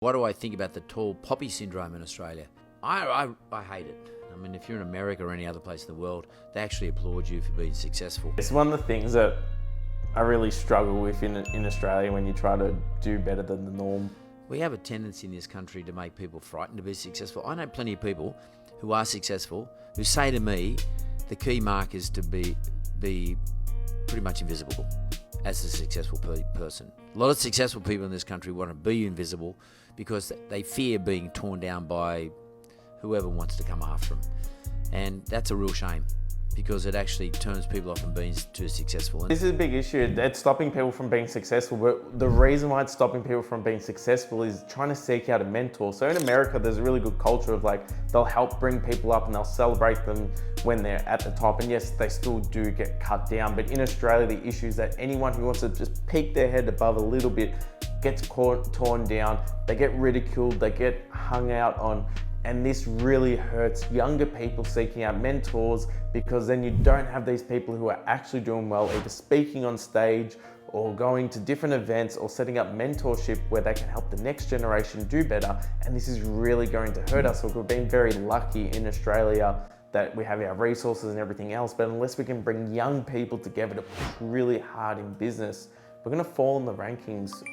What do I think about the tall poppy syndrome in Australia? I hate it. I mean, if you're in America or any other place in the world, they actually applaud you for being successful. It's one of the things that I really struggle with in Australia when you try to do better than the norm. We have a tendency in this country to make people frightened to be successful. I know plenty of people who are successful who say to me, the key mark is to be pretty much invisible as a successful person. A lot of successful people in this country want to be invisible because they fear being torn down by whoever wants to come after them. And that's a real shame because it actually turns people off from being too successful. This is a big issue. It's stopping people from being successful, but the reason why it's stopping people from being successful is trying to seek out a mentor. So in America, there's a really good culture of they'll help bring people up and they'll celebrate them when they're at the top. And yes, they still do get cut down. But in Australia, the issue is that anyone who wants to just peek their head above a little bit gets torn down, they get ridiculed, they get hung out on. And this really hurts younger people seeking out mentors because then you don't have these people who are actually doing well, either speaking on stage or going to different events or setting up mentorship where they can help the next generation do better. And this is really going to hurt us. We've been very lucky in Australia that we have our resources and everything else, but unless we can bring young people together to push really hard in business, we're gonna fall in the rankings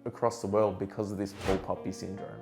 across the world because of this tall poppy syndrome.